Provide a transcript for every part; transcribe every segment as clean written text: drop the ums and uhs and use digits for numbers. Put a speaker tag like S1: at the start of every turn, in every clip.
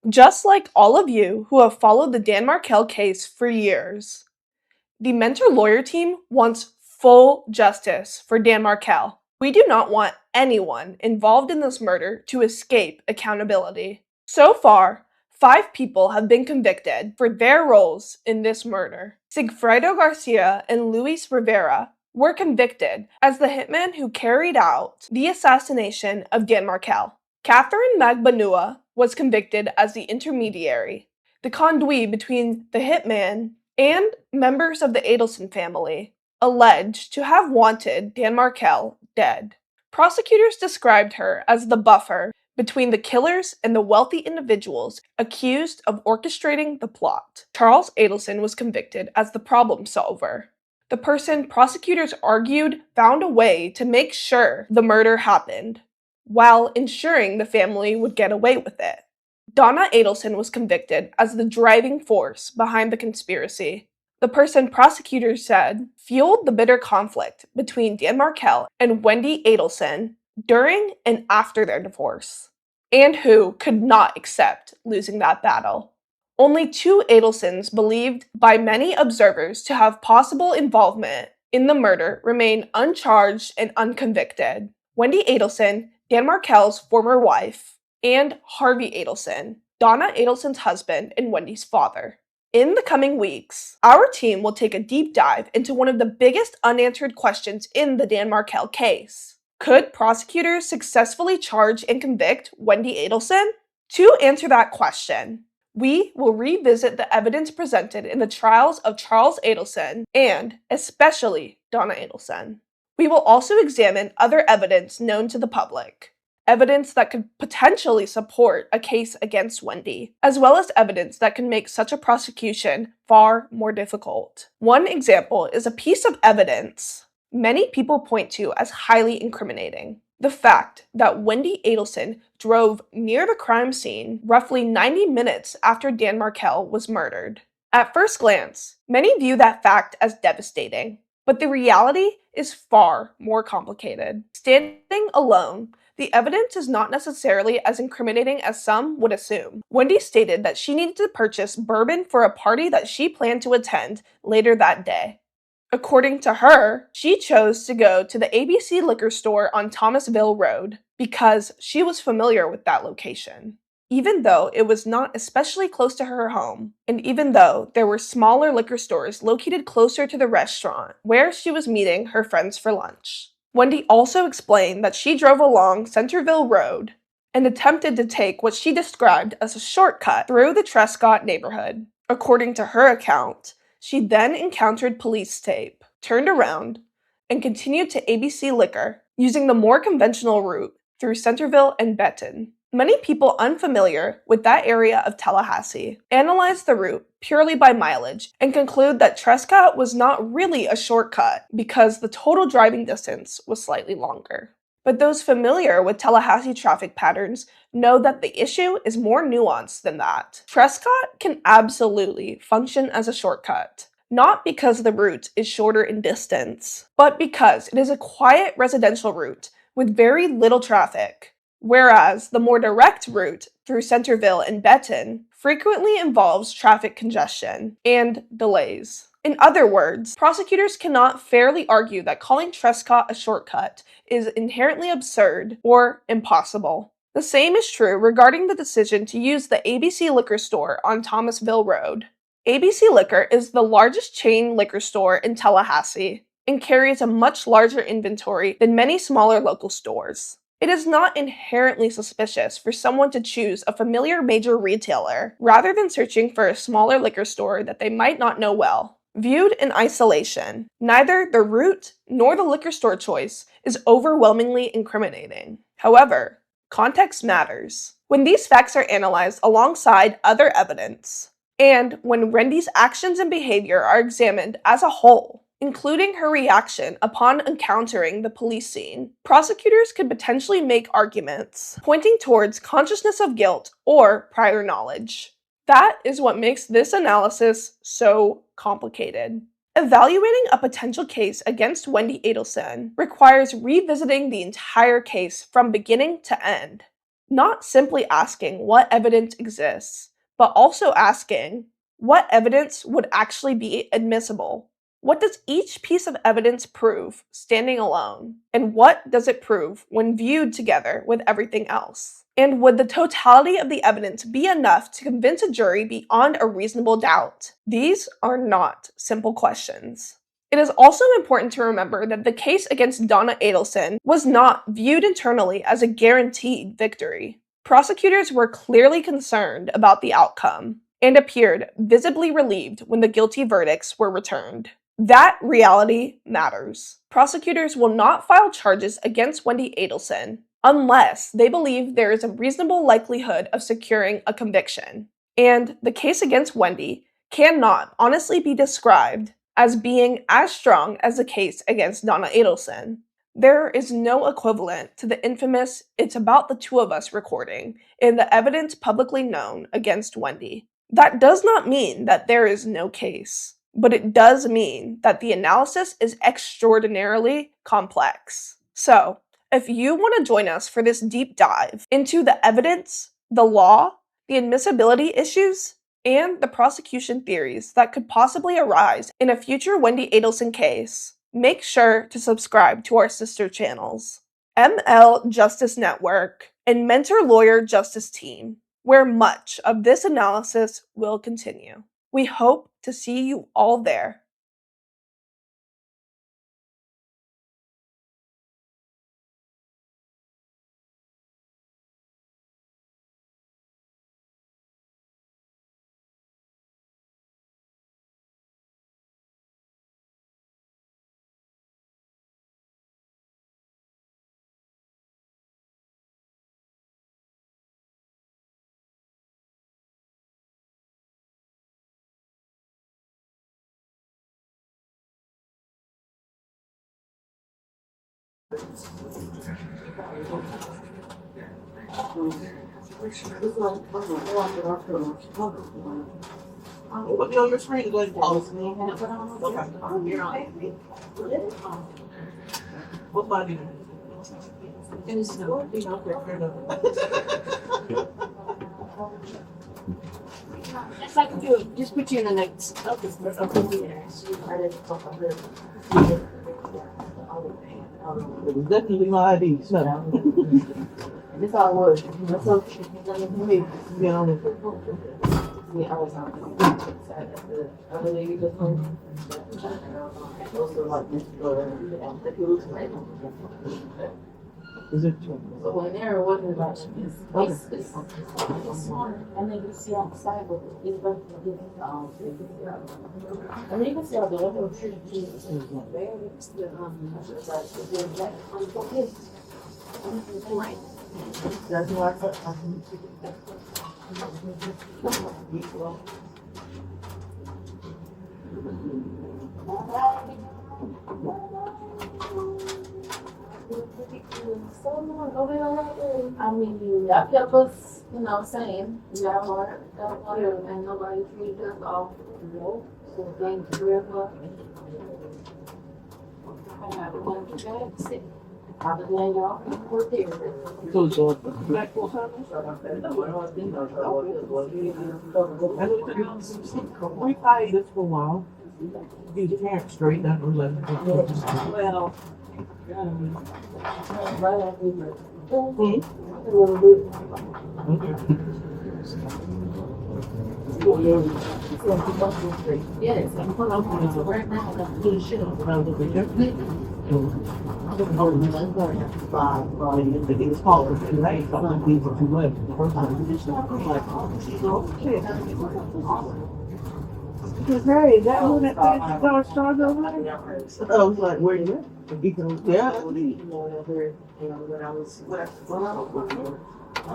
S1: just like all of you who have followed the Dan Markel case for years. The Mentor Lawyer team wants full justice for Dan Markel. We do not want anyone involved in this murder to escape accountability. So far, 5 people have been convicted for their roles in this murder. Sigfredo Garcia and Luis Rivera were convicted as the hitman who carried out the assassination of Dan Markel. Katherine Magbanua was convicted as the intermediary, the conduit between the hitman and members of the Adelson family, alleged to have wanted Dan Markel dead. Prosecutors described her as the buffer between the killers and the wealthy individuals accused of orchestrating the plot. Charles Adelson was convicted as the problem solver, the person prosecutors argued found a way to make sure the murder happened, while ensuring the family would get away with it. Donna Adelson was convicted as the driving force behind the conspiracy, the person prosecutors said fueled the bitter conflict between Dan Markel and Wendi Adelson during and after their divorce, and who could not accept losing that battle. Only 2 Adelsons believed by many observers to have possible involvement in the murder remain uncharged and unconvicted. Wendi Adelson, Dan Markel's former wife, and Harvey Adelson, Donna Adelson's husband and Wendy's father. In the coming weeks, our team will take a deep dive into one of the biggest unanswered questions in the Dan Markel case. Could prosecutors successfully charge and convict Wendi Adelson? To answer that question, we will revisit the evidence presented in the trials of Charles Adelson and, especially, Donna Adelson. We will also examine other evidence known to the public, evidence that could potentially support a case against Wendi, as well as evidence that can make such a prosecution far more difficult. One example is a piece of evidence many people point to as highly incriminating: the fact that Wendi Adelson drove near the crime scene roughly 90 minutes after Dan Markel was murdered. At first glance, many view that fact as devastating, but the reality is far more complicated. Standing alone, the evidence is not necessarily as incriminating as some would assume. Wendi stated that she needed to purchase bourbon for a party that she planned to attend later that day. According to her, she chose to go to the ABC liquor store on Thomasville Road because she was familiar with that location, even though it was not especially close to her home, and even though there were smaller liquor stores located closer to the restaurant where she was meeting her friends for lunch. Wendi also explained that she drove along Centerville Road and attempted to take what she described as a shortcut through the Trescott neighborhood. According to her account, she then encountered police tape, turned around, and continued to ABC Liquor, using the more conventional route through Centerville and Benton. Many people unfamiliar with that area of Tallahassee analyze the route purely by mileage and conclude that Trescott was not really a shortcut because the total driving distance was slightly longer. But those familiar with Tallahassee traffic patterns know that the issue is more nuanced than that. Trescott can absolutely function as a shortcut, not because the route is shorter in distance, but because it is a quiet residential route with very little traffic, whereas the more direct route through Centerville and Benton frequently involves traffic congestion and delays. In other words, prosecutors cannot fairly argue that calling Trescott a shortcut is inherently absurd or impossible. The same is true regarding the decision to use the ABC Liquor Store on Thomasville Road. ABC Liquor is the largest chain liquor store in Tallahassee and carries a much larger inventory than many smaller local stores. It is not inherently suspicious for someone to choose a familiar major retailer rather than searching for a smaller liquor store that they might not know well. Viewed in isolation, neither the route nor the liquor store choice is overwhelmingly incriminating. However, context matters. When these facts are analyzed alongside other evidence, and when Wendi's actions and behavior are examined as a whole, including her reaction upon encountering the police scene, prosecutors could potentially make arguments pointing towards consciousness of guilt or prior knowledge. That is what makes this analysis so complicated. Evaluating a potential case against Wendi Adelson requires revisiting the entire case from beginning to end. Not simply asking what evidence exists, but also asking what evidence would actually be admissible. What does each piece of evidence prove standing alone? And what does it prove when viewed together with everything else? And would the totality of the evidence be enough to convince a jury beyond a reasonable doubt? These are not simple questions. It is also important to remember that the case against Donna Adelson was not viewed internally as a guaranteed victory. Prosecutors were clearly concerned about the outcome and appeared visibly relieved when the guilty verdicts were returned. That reality matters. Prosecutors will not file charges against Wendi Adelson unless they believe there is a reasonable likelihood of securing a conviction. And the case against Wendi cannot honestly be described as being as strong as the case against Donna Adelson. There is no equivalent to the infamous "It's About the Two of Us" recording in the evidence publicly known against Wendi. That does not mean that there is no case, but it does mean that the analysis is extraordinarily complex. So, if you want to join us for this deep dive into the evidence, the law, the admissibility issues, and the prosecution theories that could possibly arise in a future Wendi Adelson case, make sure to subscribe to our sister channels, ML Justice Network and Mentor Lawyer Justice Team, where much of this analysis will continue. We hope to see you all there.
S2: Look on your screen, like, what body?
S3: Yes, I can do it. Just put you in the notes.
S2: It was definitely my ID. So.
S3: This all was. That's okay.
S2: You know,
S3: Yeah, I was on the other lady just home. Also like this, the people
S2: is it?
S3: So when they're working about it's smart. And then you see on the side with it's better to get I mean you can see all the other trees. Right.
S2: That's why
S3: I mean, that kept us, sane. We got hard, and nobody treated us off. So thank you very much. I have a bunch of bags sick. I was laying off and we're there.
S2: so
S3: Back full time.
S2: we fight this for a while. These parents straight down the left.
S3: Well, right after we were. Yes, I'm put on so right now. I'm doing shit around the weekend.
S2: It's called tonight. Something these are too late. The first time, like, oh shit. Hey, that one that started over there? I was like, where you at? He goes, yeah.
S3: When I was
S2: I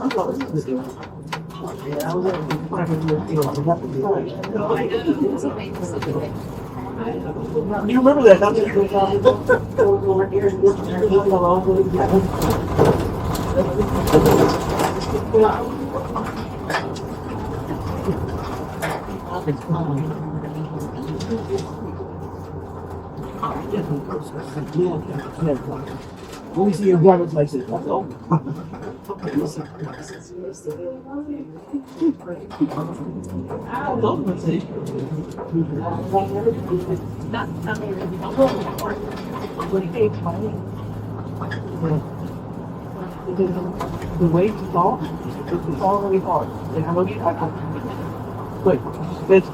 S2: thought it was good. Yeah, I was at the fucking you remember that, don't you?
S3: over here and this
S2: Let me see your driver's license. That's all. The way to fall, it's already hard. And I'm going to try to but it's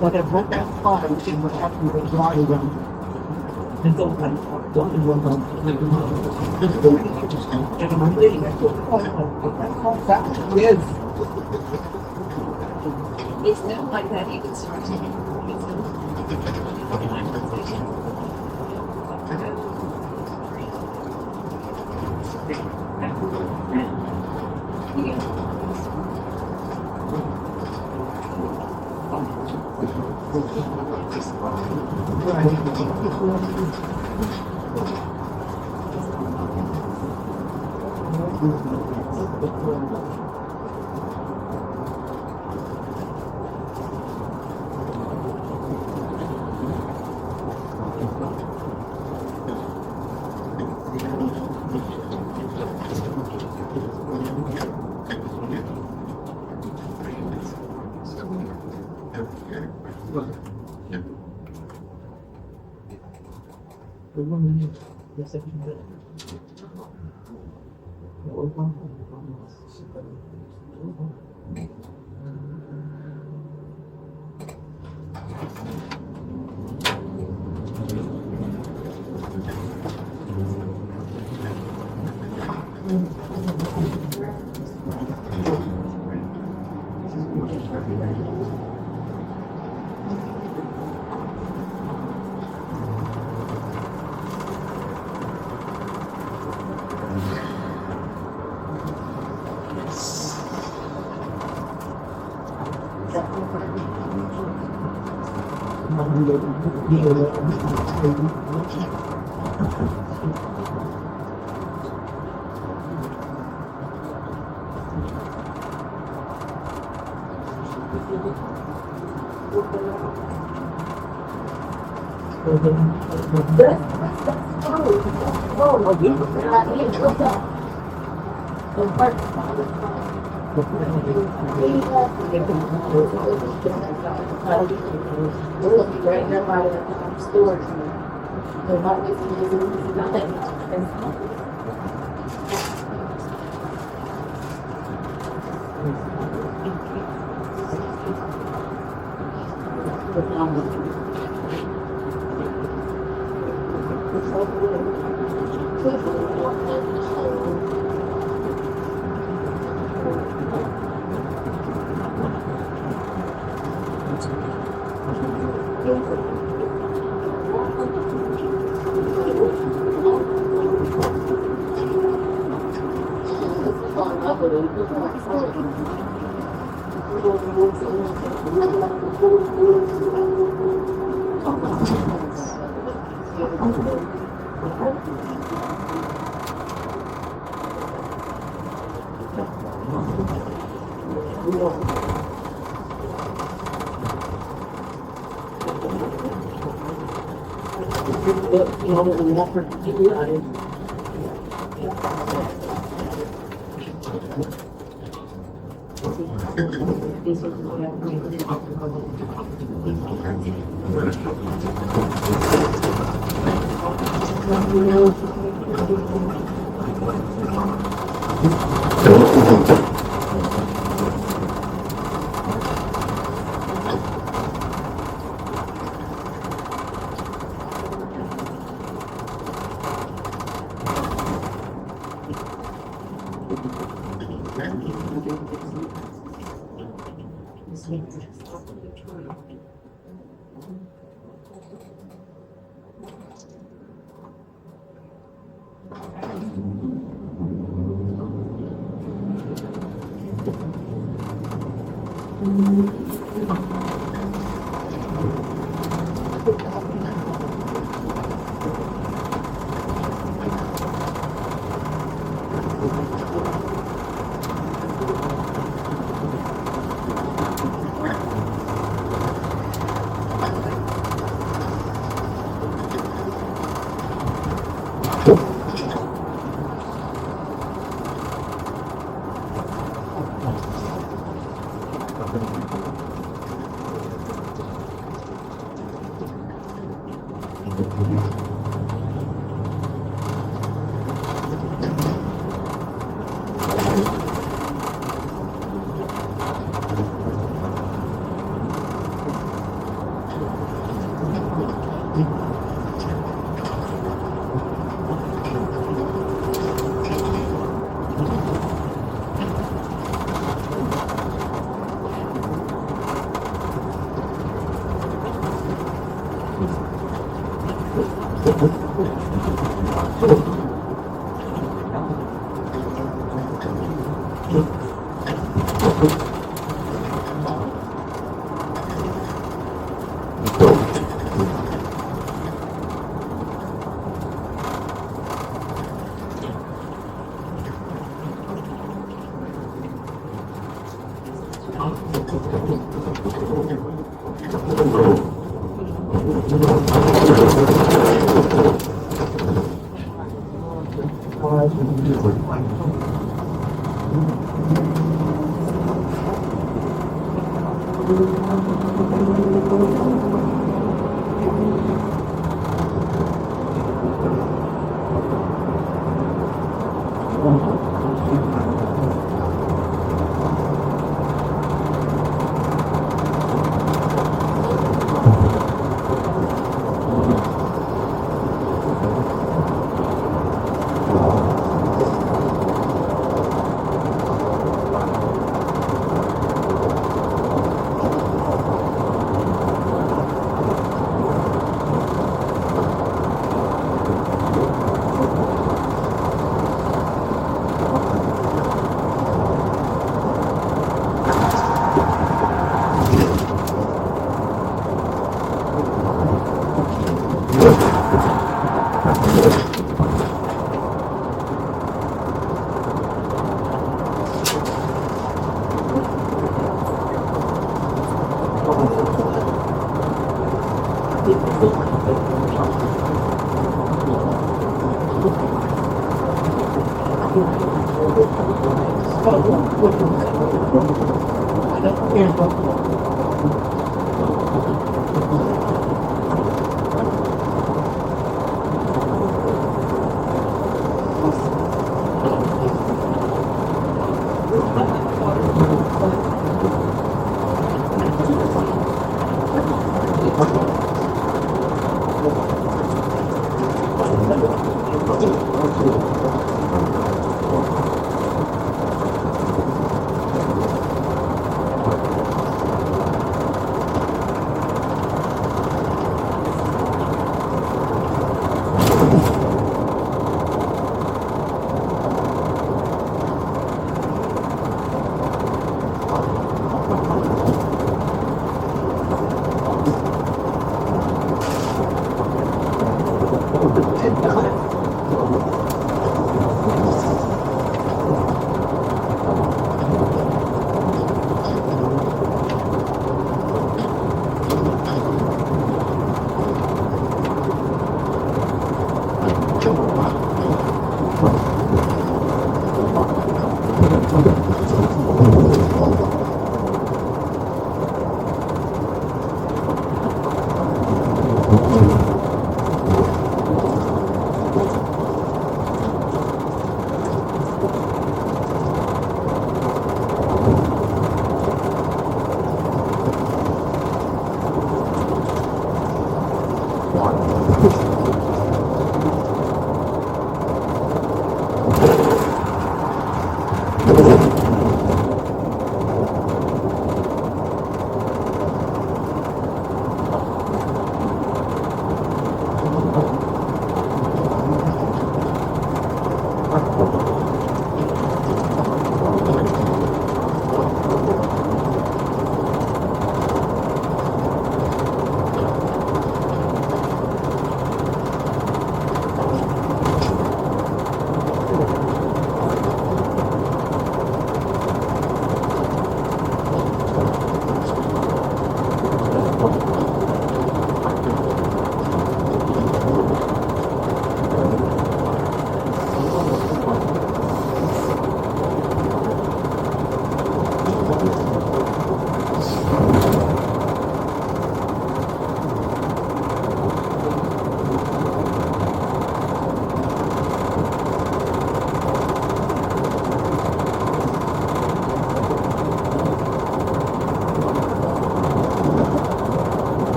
S2: like I broke that spot and she was actually the body around. And so I don't in one month. And I'm thinking, that's all that. Yes.
S3: It's not like that even starts.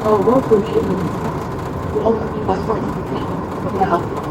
S2: Oh, welcome to my friend. Now,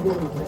S2: Okay.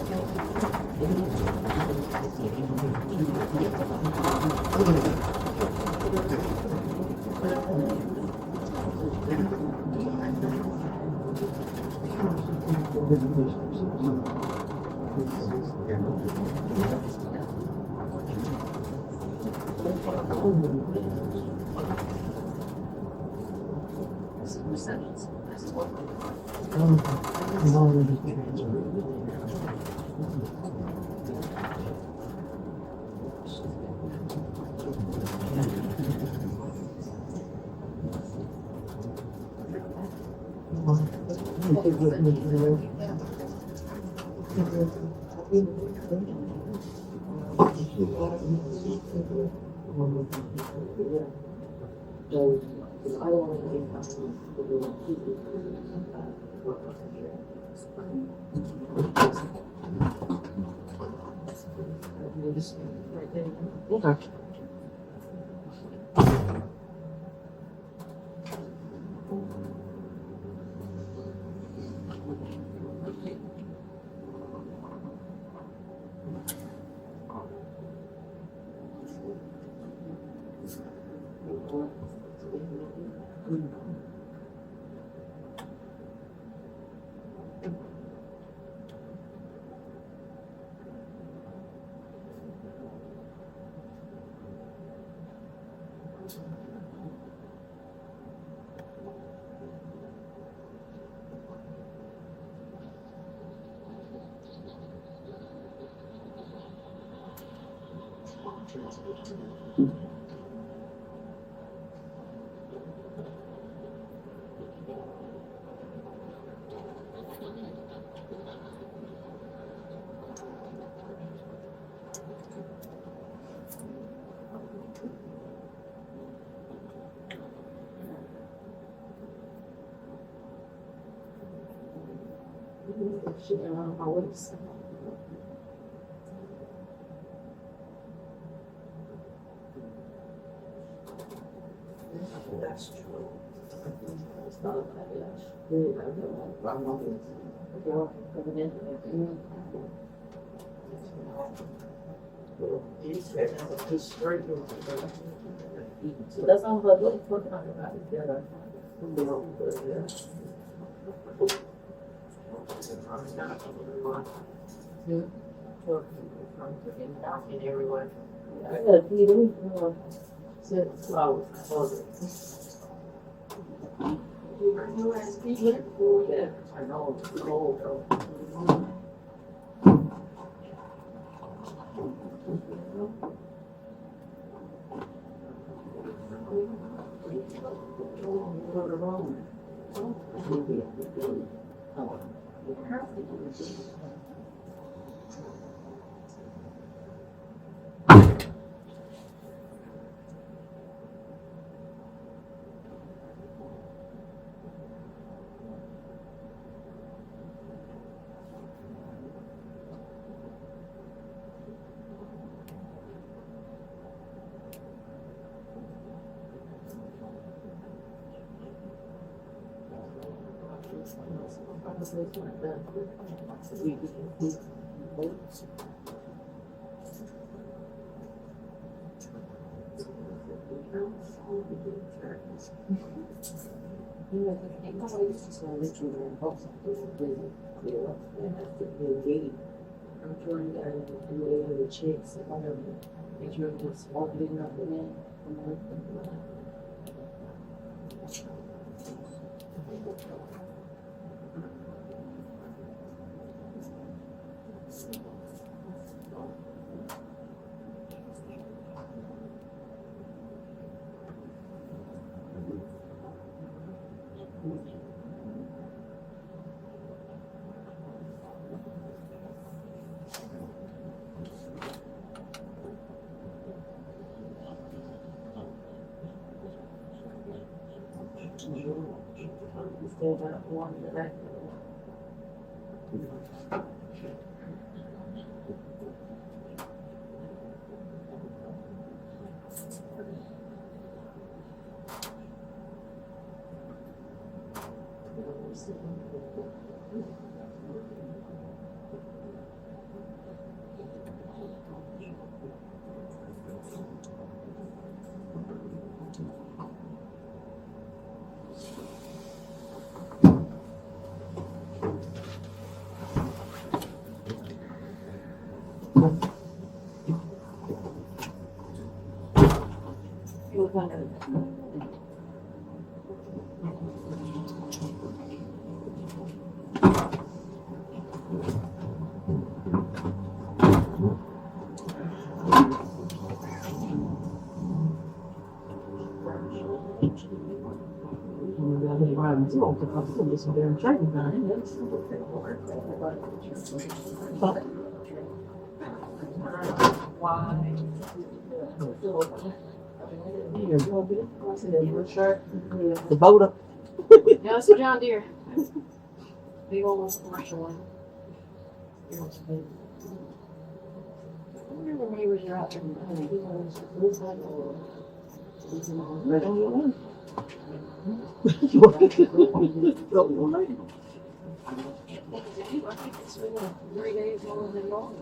S3: That's true. It's not a so that's all what we're talking about together. Everyone. I gotta feed them. Sit slow. Yeah, I know it's cold though. I'm trying to do the checks and whatever. Make sure it's all good enough for me. Still got one that
S2: The boat up.
S3: Yeah, it's a John Deere. Big old commercial one. I wonder if the neighbors are out there. It's been 3 days longer than normal.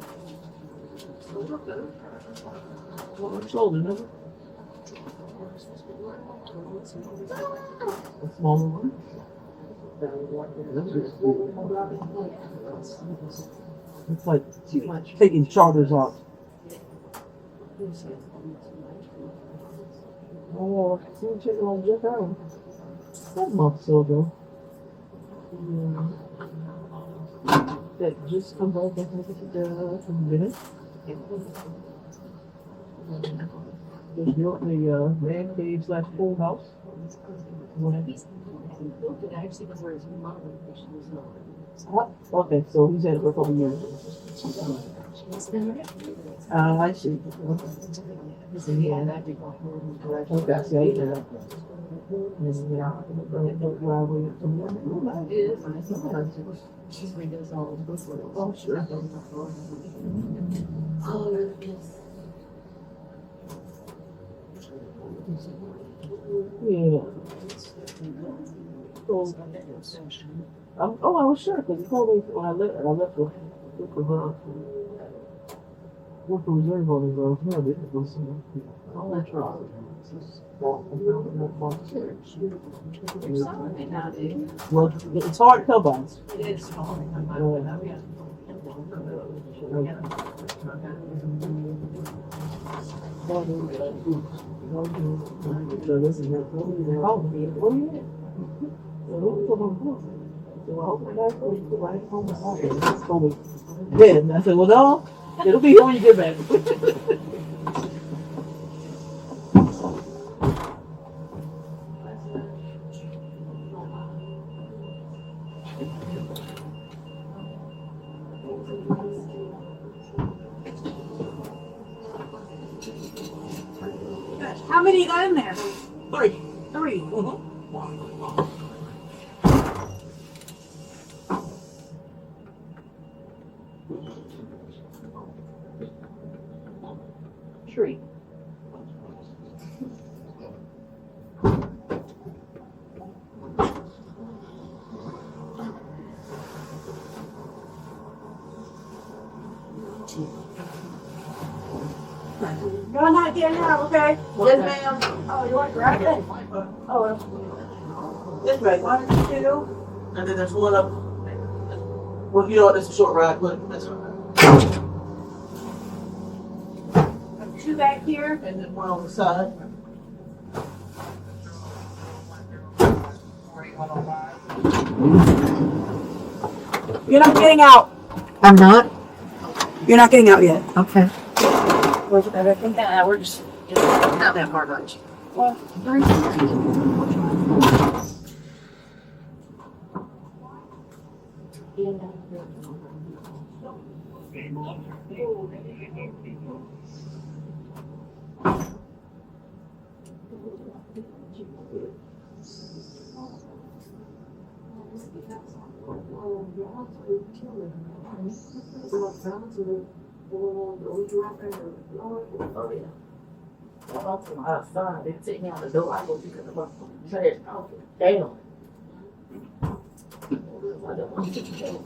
S2: A smaller one. It's like taking charters off. Oh, see what chicken on Jeff Allen. That month so ago. That just come back from dinner. They built the man cave / pool house. Okay, so he's had it for a couple of years. I see. Okay, see, I did that. Oh, sure. Yeah. I was sure because he told me when I left for reserve on his own. No, I didn't go see him. Oh, that's right. Well, it's hard to tell by us.
S3: It is small.
S2: So this is your what do you mean? Then I said, well, no, it'll be here when you get back.
S3: How many you got in there?
S2: 3.
S3: 3. Tree. You're not getting out, okay? Yes, ma'am. Oh, you want to grab it? Oh,
S2: This way.
S3: 1, 2.
S2: And then there's one up. Well, you know what? It's a short ride, but that's all right.
S3: 2 back here.
S2: And then one on the side.
S3: You're not getting out.
S4: I'm not?
S3: You're not getting out yet.
S4: Okay.
S3: We're just not that far much. Well,
S4: Outside, they're sitting out the door. I go pick them up from the trash. Damn. I don't want to get you.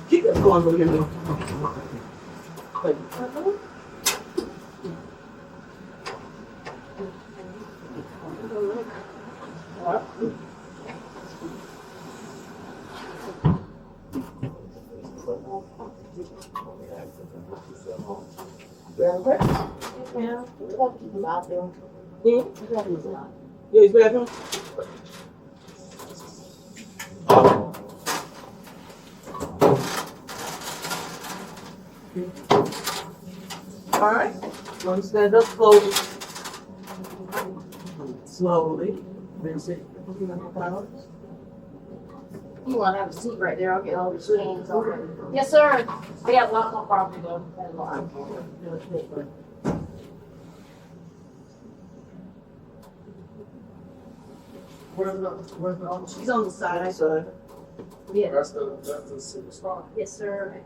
S2: Keep that going, look at me. Yeah, he's back home. All right. Want to stand up slowly. Slowly. Then sit.
S3: You want to have a seat right there? I'll get all the screens over. Yes, sir. I got a lot more property though.
S2: Where's the officer?
S3: She's on the side.
S2: Side.
S3: Yeah.
S4: That's the six spot.
S3: Yes, sir.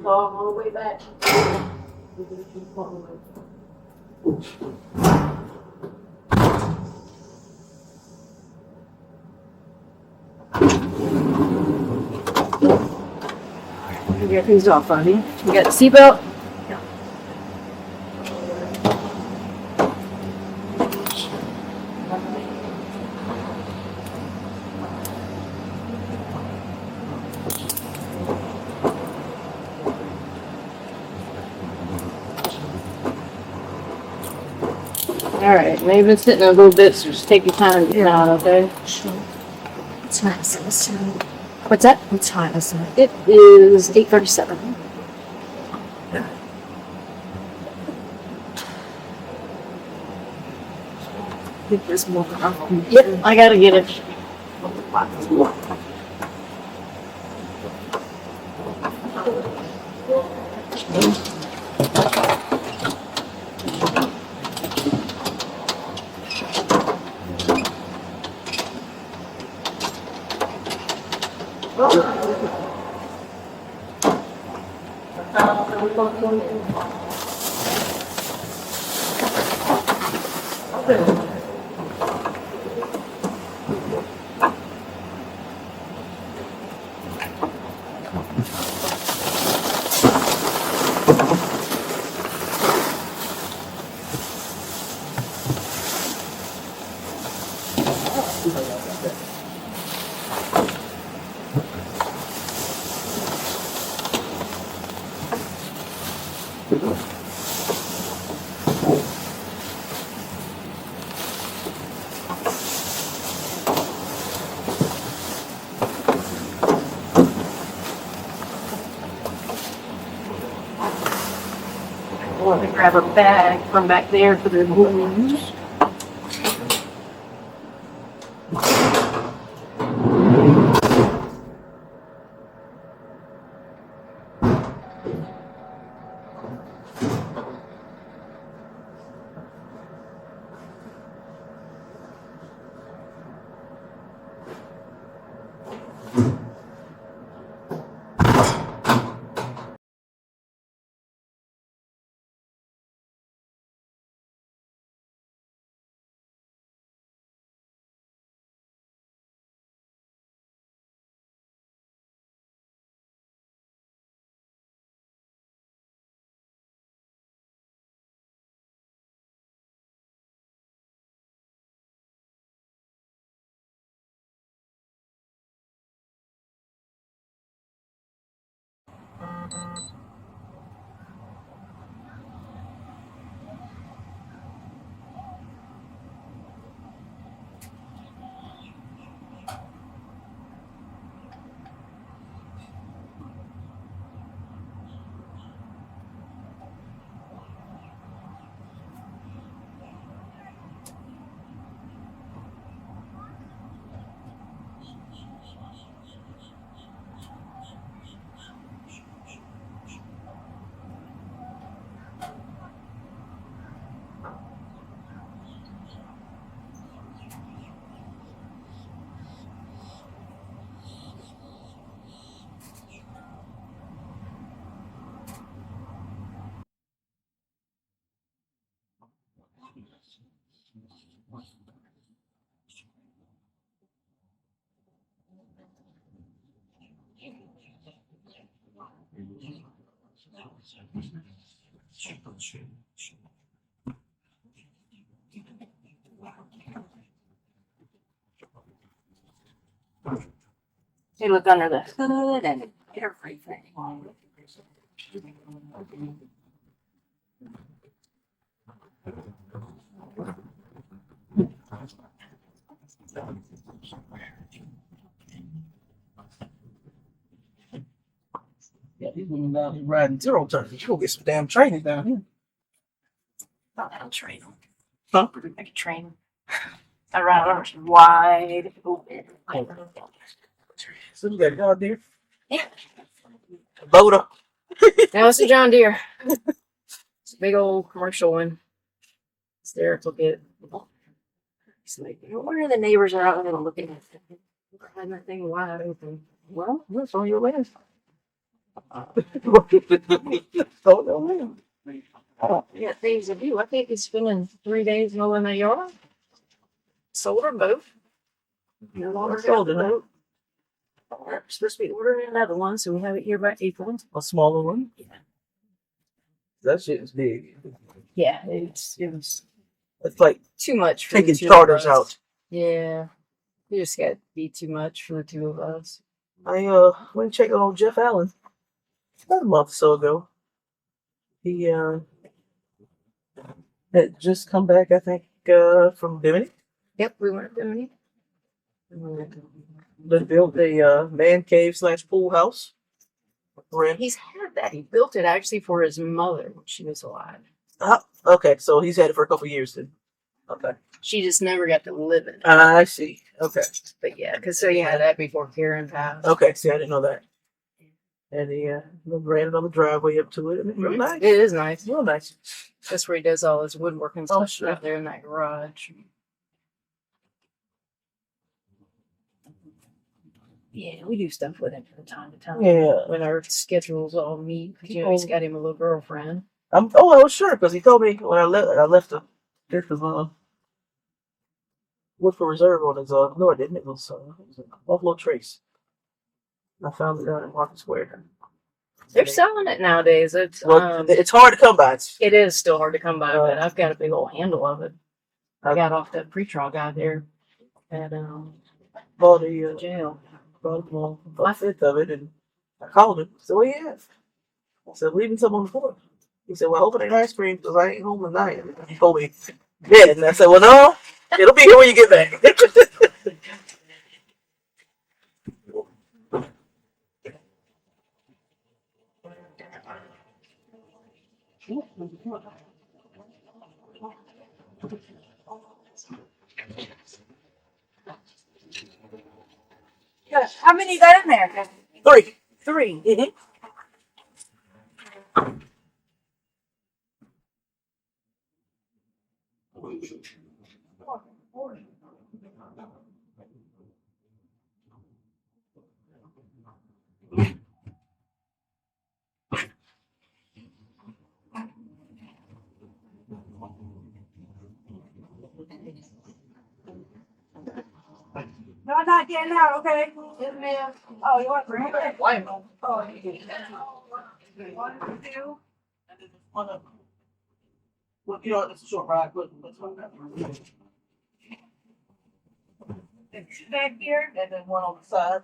S3: All the way back.
S5: Get these off, honey. You got the seatbelt? All right, now you've been sitting there a little bit, so just take your time and get out, okay?
S6: Sure. What time is it?
S5: What's that?
S6: What time is it?
S5: It is 8:37.
S6: I think there's more coffee.
S5: Yep, I gotta get it. I want to grab a bag from back there for the balloons. Hey, look under the hood and everything.
S2: Yeah, these women down here riding zero turns. You go get some damn training down here.
S5: Thought I'll train them.
S2: Huh?
S5: I could train them. I ride arms wide open.
S2: So you got a John Deere?
S5: Yeah.
S2: A loader?
S5: Now it's a John Deere. It's a big old commercial one. It's there to get. It's like, no wonder the neighbors are out there looking at it. Riding that thing wide open.
S2: Well, that's on your list. Oh, no, man.
S5: Yeah, things to do. I think he's spending 3 days mowing the yard. Sold her boat. No longer
S2: Sold it,
S5: boat. We're supposed to be ordering another one, so we have it here by April.
S2: A smaller one?
S5: Yeah.
S2: That shit is big.
S5: Yeah, it was
S2: It's like
S5: too much for
S2: taking
S5: the two
S2: charters
S5: of us.
S2: out.
S5: Yeah, it just got to be too much for the two of us.
S2: I went and checked on Jeff Allen about a month or so ago. He had just come back, I think, from Bimini.
S5: Yep, we weren't doing it.
S2: They built a man cave / pool house.
S5: He's had that. He built it actually for his mother when she was alive.
S2: Okay, so he's had it for a couple of years then. Okay.
S5: She just never got to live in it.
S2: I see. Okay.
S5: But yeah, because so you had that before Karen passed.
S2: Okay, see, I didn't know that. And he ran another driveway up to it. I mean, real nice.
S5: It is nice.
S2: Real nice.
S5: That's where he does all his woodworking stuff
S2: sure.
S5: out there in that garage. Yeah, we do stuff with him from time to time.
S2: Yeah.
S5: When our schedules all meet. You know, he's got him a little girlfriend.
S2: I was sure, because he told me when I left this was Woodford Reserve on his no, it didn't. It was a Buffalo Trace. I found it down in Market Square.
S5: They're selling it nowadays. It's
S2: it's hard to come by.
S5: it is still hard to come by, but I've got a big old handle of it. I got off that pretrial guy there at
S2: Bought the
S5: jail.
S2: bought a fifth of it, and I called him. So he has. I said, leaving some on the floor. He said, well, I hope it ain't ice cream because I ain't home tonight. He told me, yeah. And I said, well, no, it'll be here when you get back.
S5: Yeah, how many you got in there?
S2: 3.
S5: 3.
S2: Mm-hmm.
S5: No, I'm not getting out, okay? Yes, ma'am. Oh, you want 3?
S2: Why?
S5: Oh, you can. 1, 2.
S2: Well, you know, it's a short ride, but let's go.
S5: And 2 back here.
S2: And then 1 on the side.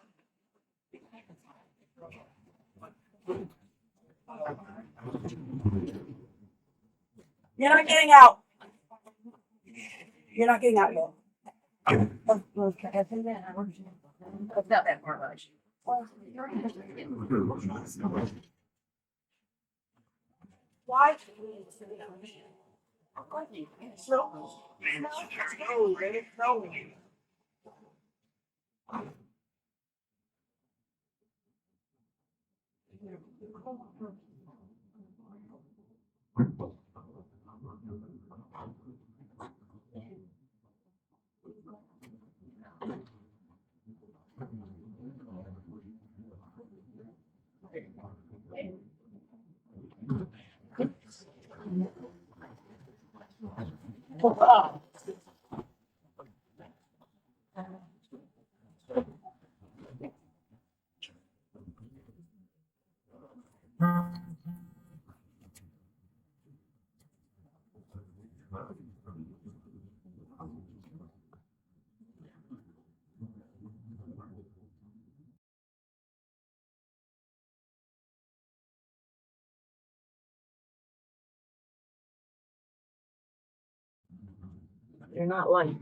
S5: You're not getting out. You're not getting out yet. It's not that far much. Why? You're not light.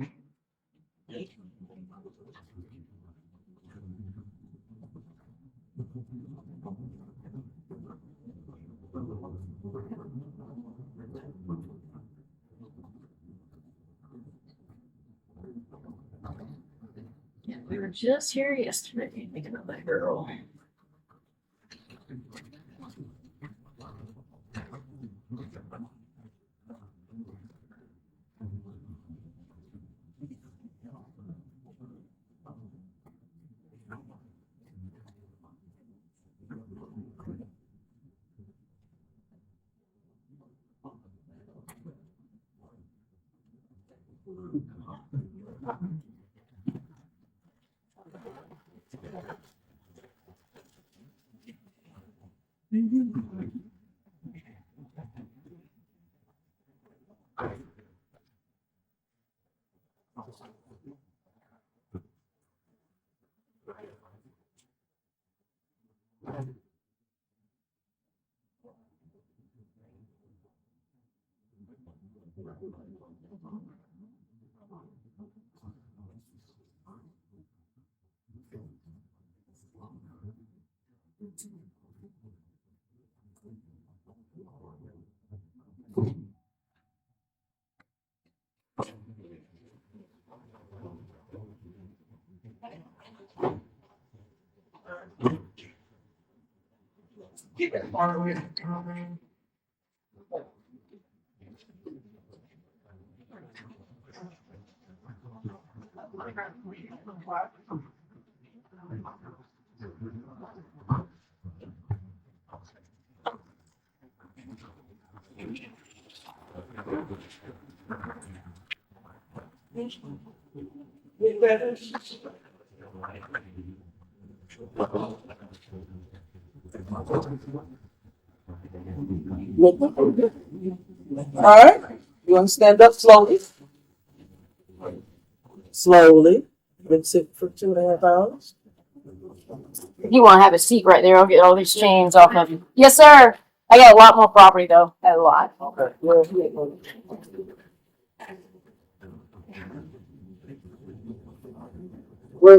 S5: Yeah, we were just here yesterday thinking of that girl.
S2: Keep it far away. All right. You want to stand up slowly? Slowly. Been sitting for 2.5 hours.
S5: If you want to have a seat right there, I'll get all these chains off of you. Yes, sir. I got a lot more property though. I have a lot.
S2: Okay. Where's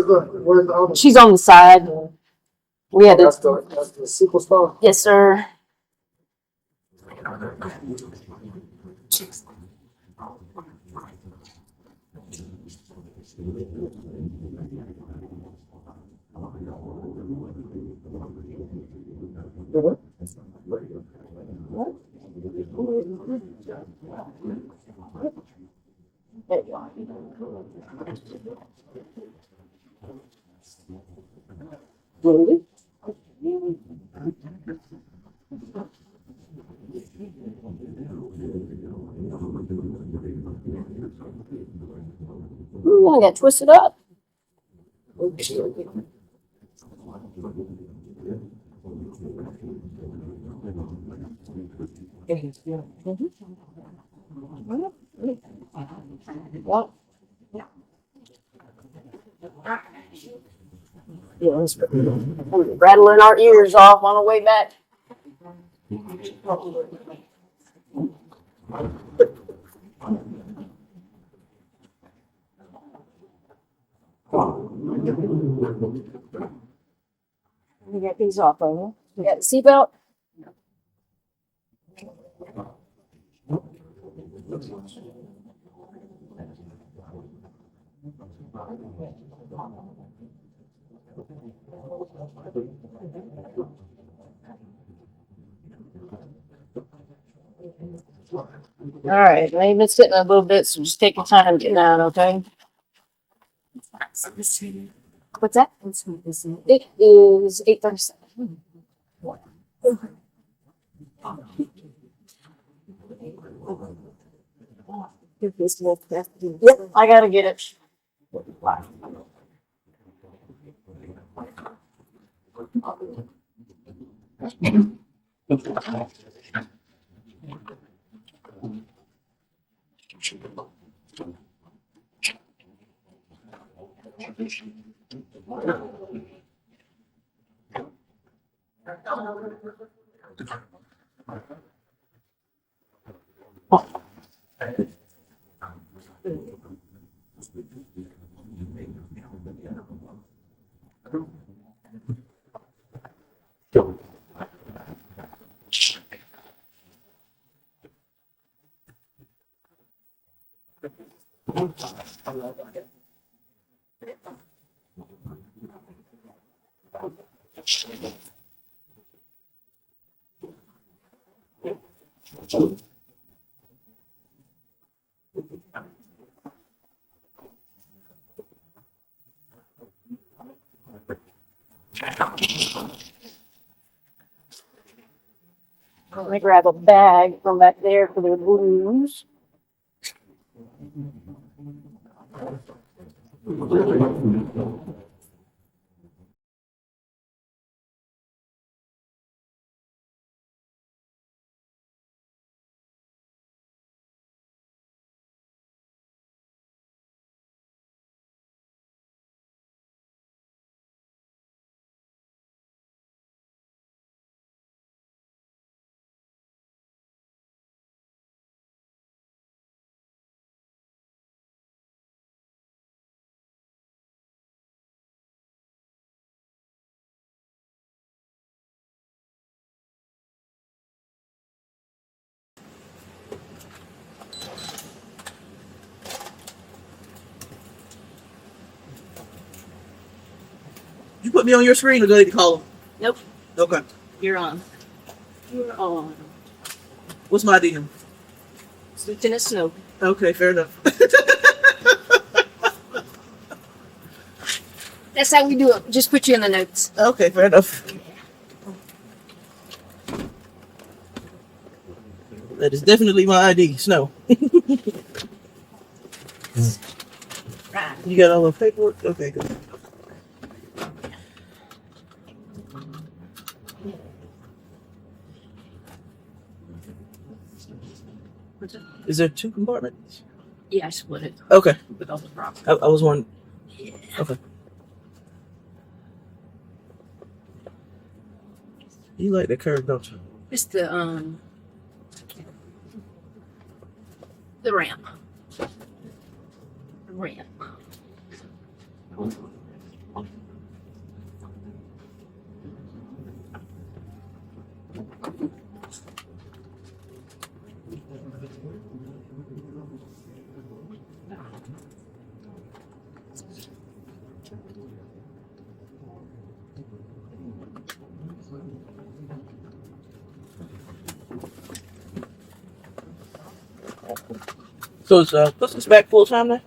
S2: the other?
S5: She's on the side. We had
S2: That's
S5: to.
S2: the sequel stuff.
S5: Yes, sir. There you go. Really? Ooh, I got twisted up. What? Yeah, let's rattling our ears off on the way back. We get these off of them. You got the seatbelt? All right, now you've been sitting a little bit, so just take your time getting out, okay? What's that? It is 8:37. Yep, I gotta get it. Let me grab a bag from back there for the blues.
S2: You put me on your screen or do I need to call them?
S5: Nope,
S2: Okay.
S5: you're on. You're on.
S2: What's my DM?
S5: It's Lieutenant Snow.
S2: Okay, fair enough.
S5: That's how we do it. Just put you in the notes.
S2: Okay, fair enough. That is definitely my ID, Snow.
S5: Right.
S2: You got all the paperwork? Okay, good. Is there 2 compartments?
S5: Yeah, I split it
S2: Okay.
S5: with all the property.
S2: I was one.
S5: Yeah.
S2: Okay. You like the curve, don't you?
S5: Just the ramp. The ramp.
S2: So is Puss's back full time now?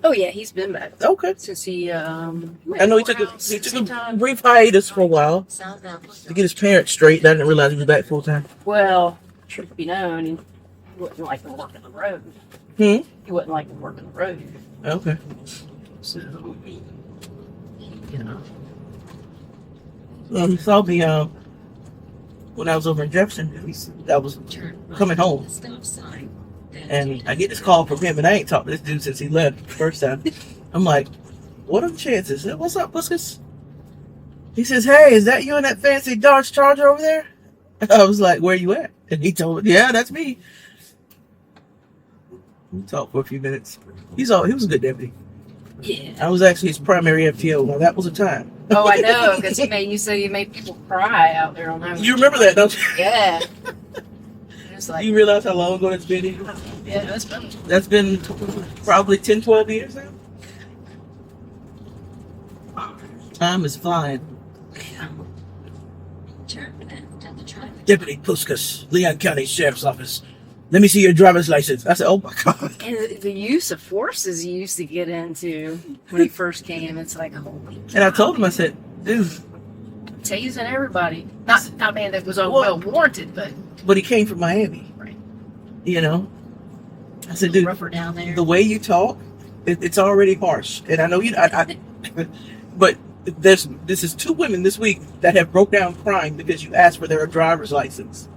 S5: Oh yeah, he's been back
S2: Okay.
S5: since he.
S2: I know he took a brief hiatus for a while to get his parents straight. I didn't realize he was back full time.
S5: Well, truth be known, he wouldn't like to work on the road.
S2: Hmm.
S5: He wouldn't like to work on the road.
S2: Okay.
S5: So, you know.
S2: He saw me when I was over in Jefferson. I was coming home, and I get this call from him, and I ain't talked to this dude since he left the first time. I'm like, what are the chances? What's up, Puskas? He says, hey, is that you in that fancy Dodge Charger over there? I was like, where you at? And he told me, yeah, that's me. We talked for a few minutes. He was a good deputy.
S5: Yeah.
S2: I was actually his primary FTO. Now that was a time.
S5: Oh, I know, because you said you made people cry out there on that.
S2: You remember that, don't you?
S5: Yeah. It's like,
S2: You realize how long ago that's been?
S5: yeah,
S2: That's been probably 10, 12 years now. Time is flying. Deputy Puskas, Leon County Sheriff's Office. Let me see your driver's license. I said, oh my God.
S5: And the use of forces he used to get into when he first came, it's like, holy cow.
S2: And I told him, I said, dude.
S5: Tasing everybody. Not man that was well warranted,
S2: But he came from Miami.
S5: Right.
S2: You know? I said, dude,
S5: rougher down there.
S2: the way you talk, it's already harsh. And I know you, but this is 2 women this week that have broke down crying because you asked for their driver's license.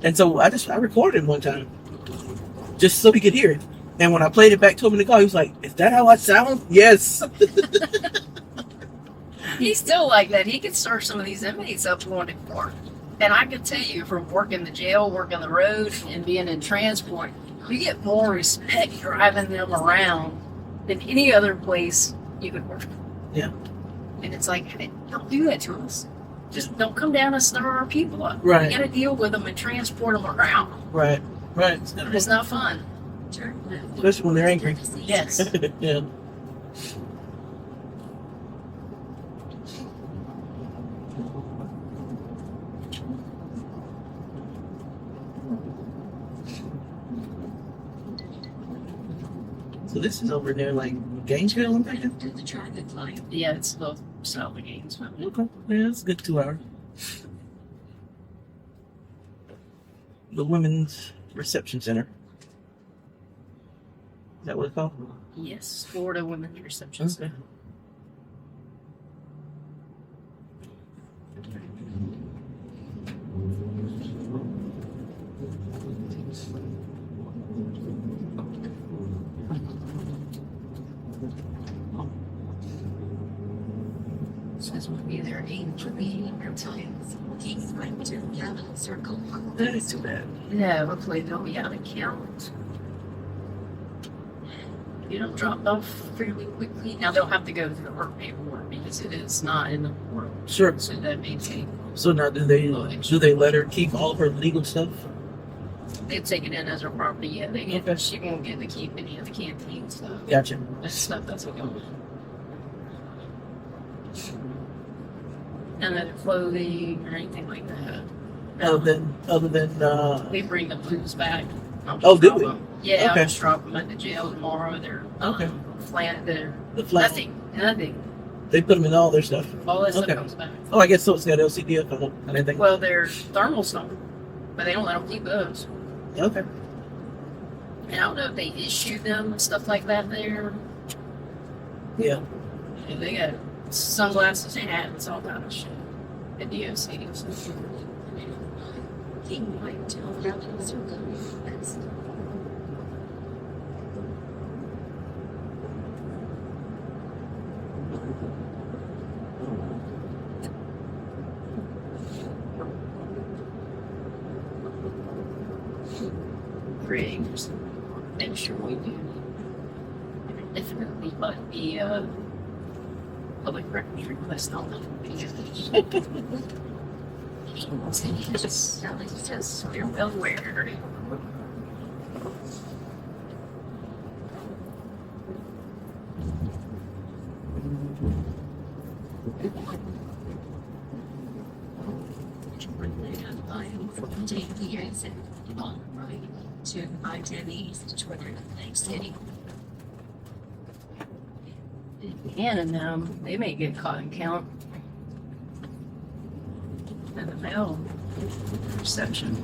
S2: And so I recorded him one time just so he could hear it. And when I played it back to him in the car, he was like, is that how I sound? Yes.
S5: He's still like that. He can stir some of these inmates up wanting more. And I can tell you from working the jail, working the road, and being in transport, you get more respect driving them around than any other place you could work.
S2: Yeah.
S5: And it's like, hey, don't do that to us. Just don't come down and stir our people up.
S2: Right.
S5: You got to deal with them and transport them around.
S2: Right. Right.
S5: It's not fun.
S2: Especially when they're angry.
S5: Yes.
S2: Yeah. So this is over there, like Gainesville, I'm thinking.
S5: Yeah, it's the south of Gainesville.
S2: Okay. Yeah, it's a good 2 hours. The Women's Reception Center. Is that what it's called?
S5: Yes, Florida Women's Reception Center. Says we'll be there 8 for me.
S2: That is too bad.
S5: No, hopefully they'll be out of count. You don't drop off fairly quickly. Now they'll have to go through the work paperwork because it is not in the world.
S2: Sure.
S5: So that means
S2: So now do they let her keep all of her legal stuff?
S5: they take it in as her property. Yeah, they get.
S2: Okay.
S5: She won't get to keep any of the canteen stuff.
S2: Gotcha.
S5: That's stuff that's going. None of the clothing or anything like that.
S2: Other than
S5: We bring the blues back.
S2: Oh, do we?
S5: Yeah, I'll
S2: Okay.
S5: just drop them at the jail tomorrow. They're
S2: Okay.
S5: flat. They're
S2: the flat.
S5: nothing.
S2: They put them in all their stuff.
S5: All that
S2: Okay.
S5: stuff comes back.
S2: Oh, I guess so. It's got LCDF on it. I didn't think.
S5: Well, they're thermal stuff, but they don't let them keep those.
S2: Okay.
S5: And I don't know if they issue them and stuff like that there.
S2: Yeah.
S5: And they got sunglasses, hats, all kind of shit at DOC. rigs. Make sure we do. Definitely put the public records request on them. Just so you're well aware. I am for taking years and on right to I-10 to Twitter next city. And they may get caught and count. And the mail reception.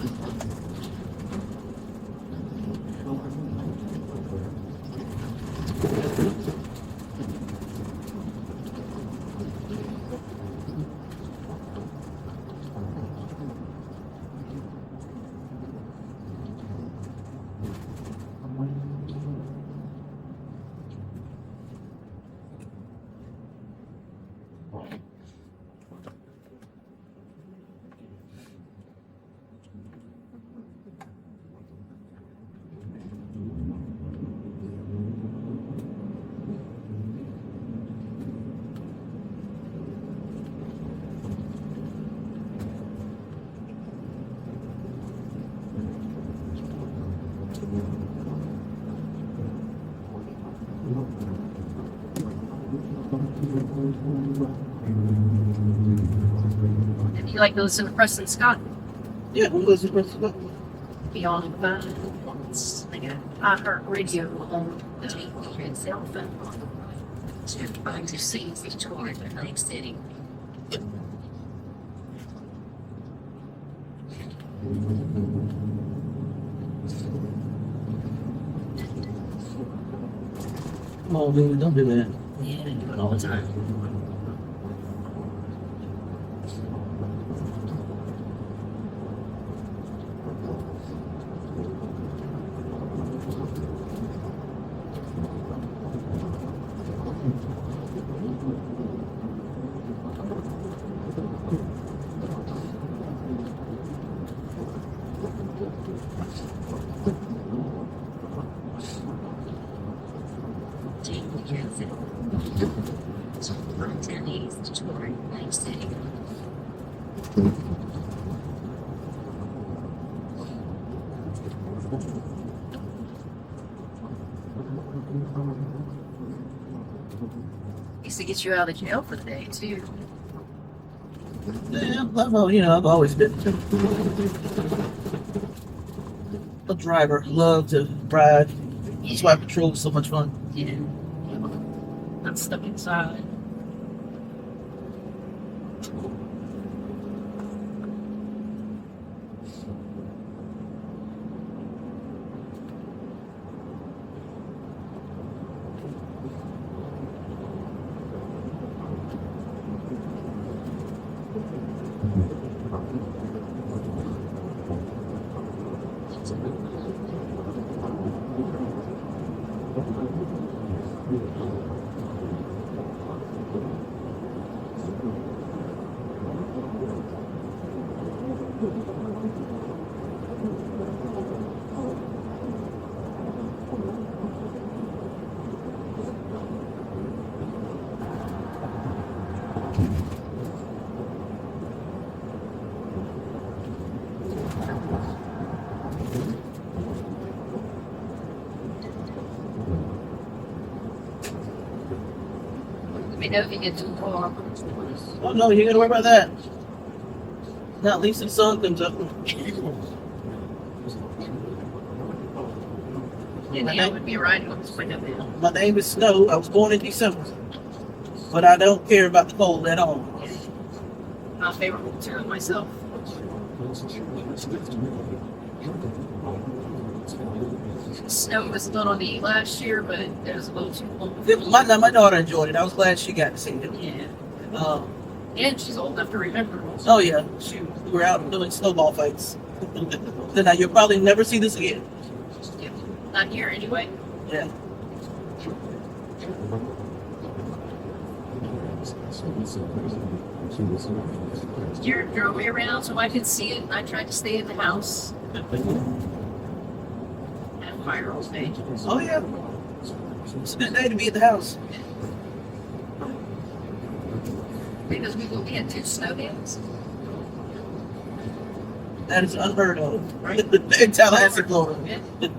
S5: If you like to listen to Preston Scott,
S2: Yeah, who was it?
S5: be on the phone. It's like a iHeartRadio on the cell phone. To find your seats toward the next city.
S2: Oh, dude, don't do that.
S5: Yeah, they do it all the time. Used to get you out of jail for the day too.
S2: Yeah, well, I've always been a driver. Love to ride. That's why patrol is so much fun.
S5: Yeah. Not stuck inside. Let me know if you get too far.
S2: Oh, no, you gotta worry about that. Not least the sun comes up.
S5: And I would be riding on this window now.
S2: My name is Snow. I was born in December. But I don't care about the cold at all.
S5: My favorite winter myself. Snow was not on the last year, but it was a little too long.
S2: My daughter enjoyed it. I was glad she got to see it.
S5: Yeah. And she's old enough to remember.
S2: Oh, yeah. We were out doing snowball fights. Then you'll probably never see this again.
S5: Yeah. Not here anyway.
S2: Yeah.
S5: Jared drove me around so I could see it, and I tried to stay in the house. fire all day.
S2: Oh yeah. It's a good day to be at the house.
S5: Because we will get 2 snow days.
S2: That is unheard of. In Tallahassee, Florida.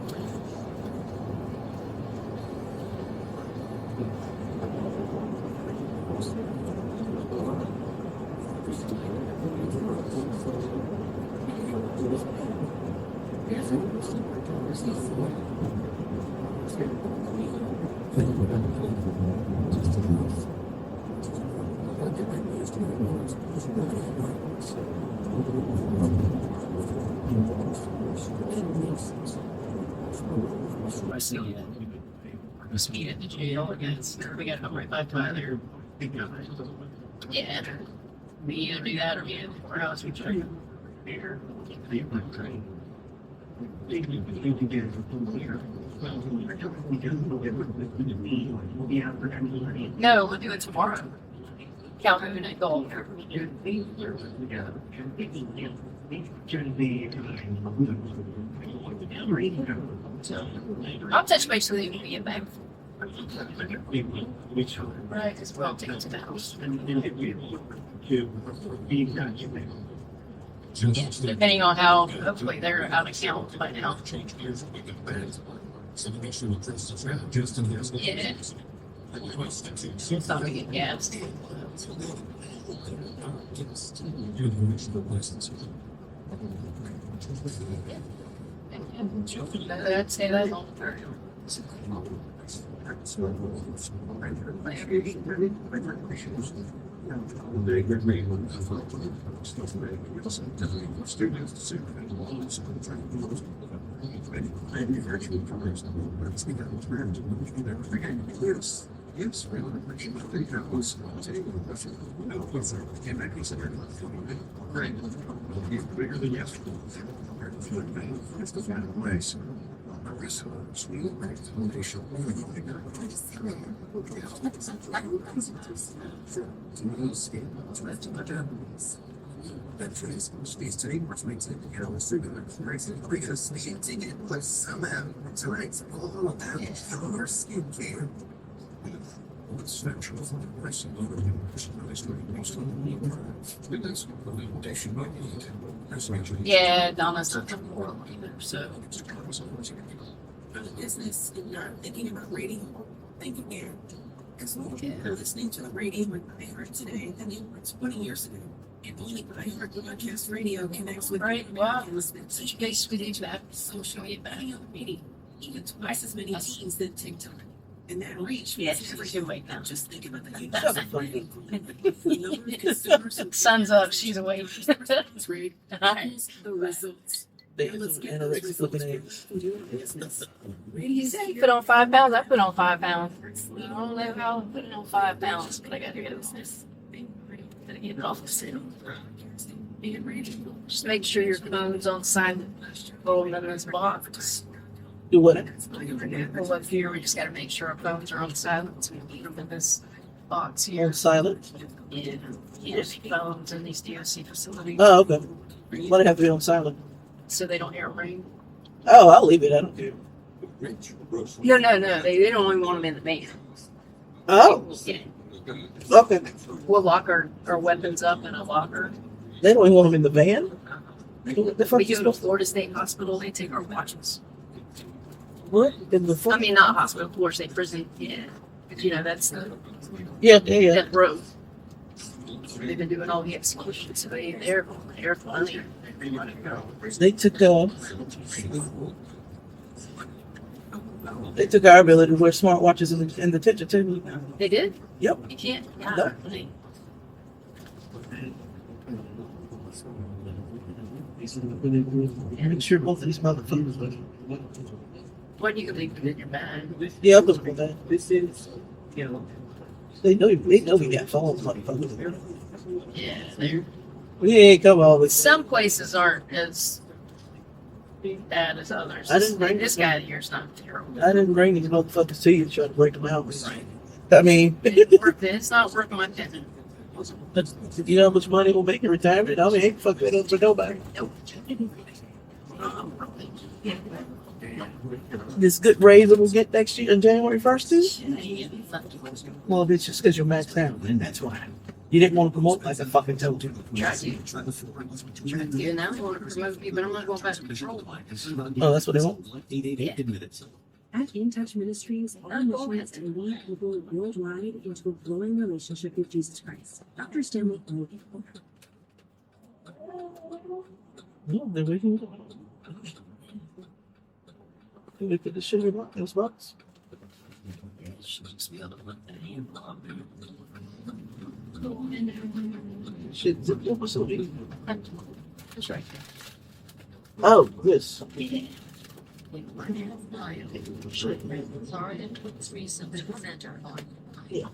S5: I see it. Was me at the jail against, we got home right by Tyler. Yeah. We either do that or we in the courthouse, we check here. No, we'll do it tomorrow. Calhoun and Gold. I'll touch base with you when we get back. Right, because we'll take it to the house. Depending on how, hopefully they're out of count by now. Yeah. Thought we get gas. I'd say that all the time. Yeah, Donna's not coming forward either, so.
S4: Business and not thinking about radio. Thank you, Aaron. Because listening to the radio when I heard today, I mean, it's 20 years ago. And only I heard broadcast radio connects with
S5: Right, wow. Such a case with each that.
S4: social media, media, even twice as many teens than TikTok. And that reach
S5: Yeah,
S4: was
S5: we can wait now.
S4: just think about the
S2: Shut up, buddy.
S5: Sun's up, she's awake.
S4: Right.
S5: Alright.
S4: The results.
S2: They have some anorexic looking eggs.
S5: You say you put on 5 pounds, I put on 5 pounds. I don't know how I'm putting on 5 pounds, but I gotta get this. Gotta get it off the ceiling. Just make sure your phone's on the side rolled in this box.
S2: Do what?
S5: Well, up here, we just gotta make sure our phones are on silent. So we put them in this box here.
S2: On silent?
S5: Yeah, yeah, phones in these DOC facilities.
S2: Oh, okay. Why do it have to be on silent?
S5: So they don't hear it ring.
S2: Oh, I'll leave it. I don't care.
S5: No. They don't even want them in the van.
S2: Oh,
S5: Yeah.
S2: okay.
S5: We'll lock our weapons up in a locker.
S2: They don't even want them in the van? What the fuck
S5: We
S2: you
S5: go to
S2: supposed
S5: Florida State Hospital, they take our watches.
S2: What? In the fuck?
S5: I mean, not hospital, Florida State prison. Yeah. But you know, that's the
S2: Yeah.
S5: that road. They've been doing all the executions, so they're funny.
S2: They took our ability to wear smartwatches in the detention too.
S5: They did?
S2: Yep.
S5: You can't.
S2: No.
S5: Yeah.
S2: Make sure both of these motherfuckers.
S5: What do you think in your bag?
S2: Yeah, I'm looking for that. This is, they know we got phones, motherfuckers.
S5: Yeah, they're.
S2: We ain't come all this.
S5: Some places aren't as bad as others.
S2: I didn't bring
S5: this guy here's not terrible.
S2: I didn't bring these motherfuckers to you to try to break them out. I mean,
S5: It's not worth my penny.
S2: you know how much money we'll make in retirement? I mean, ain't fuck that up for nobody.
S5: Nope.
S2: this good raise that we'll get next year on January 1st too? Well, it's just because you're maxed out, and that's why. You didn't want to promote like I fucking told you.
S5: Yeah, now they want to promote me, but I'm not going back to patrol.
S2: Oh, that's what they want?
S7: At In Touch Ministries, our mission is to lead people worldwide into a glowing relationship with Jesus Christ. Dr. Stanley O.
S2: No, they're waking up. Can they put the shit in those box? Shit, zipped up or something?
S5: That's right.
S2: Oh, this. Yeah.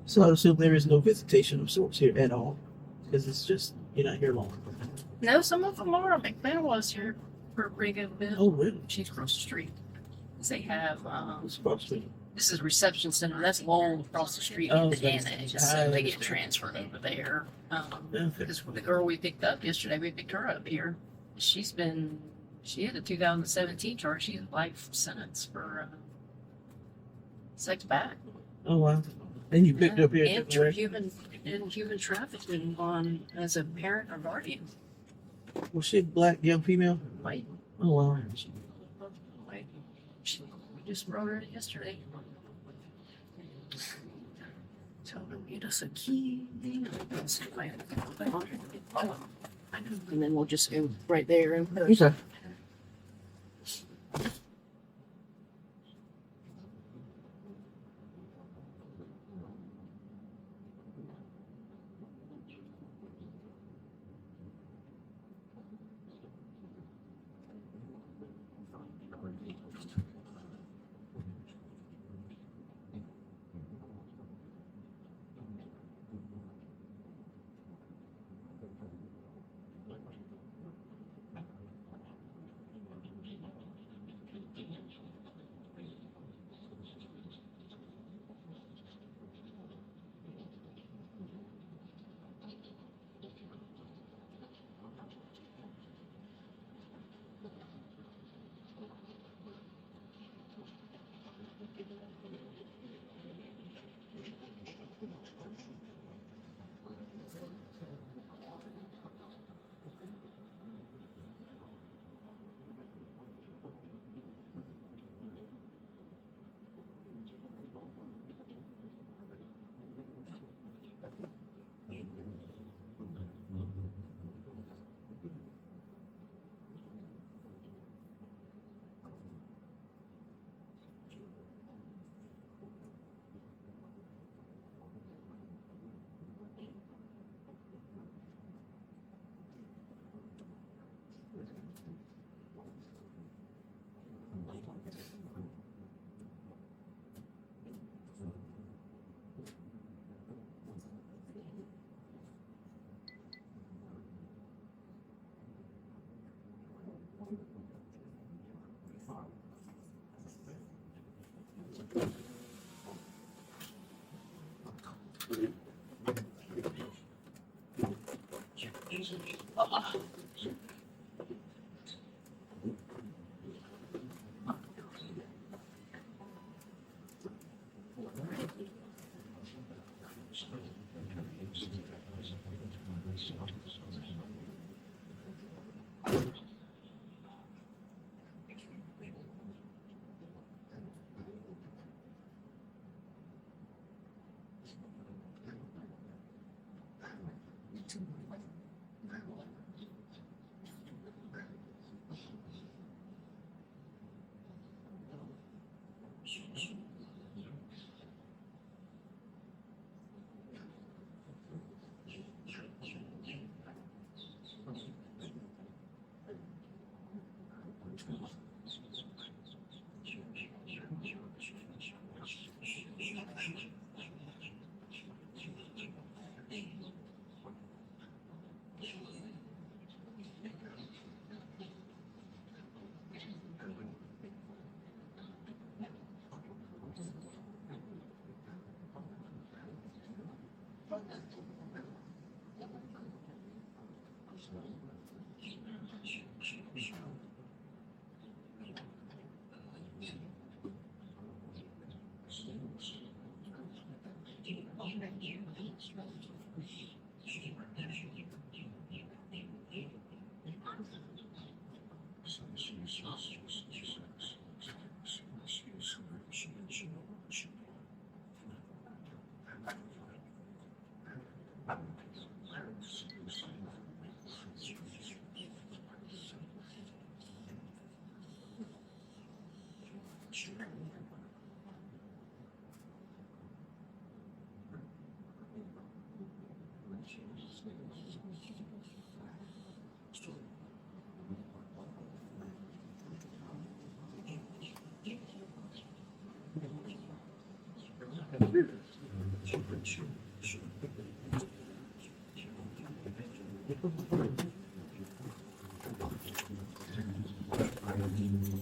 S2: So I assume there is no visitation of sorts here at all, because it's just you're not here long.
S5: No, some of them are. McManua's here for a pretty good bit.
S2: Oh, really?
S5: She's across the street. They have,
S2: It's across the street.
S5: this is reception center. That's Lowell across the street
S2: Oh,
S5: in the
S2: okay.
S5: annex.
S2: I
S5: So they get
S2: understand.
S5: transferred over there.
S2: Okay.
S5: Because the girl we picked up yesterday, we picked her up here. She had a 2017 charge. She had a life sentence for sex back.
S2: Oh, wow. And you picked up here.
S5: And
S2: right?
S5: human trafficking on as a parent or guardian.
S2: Was she a black young female?
S5: White.
S2: Oh, wow.
S5: White. We just wrote her yesterday. Tell them get us a key. And then we'll just go right there and
S2: Okay.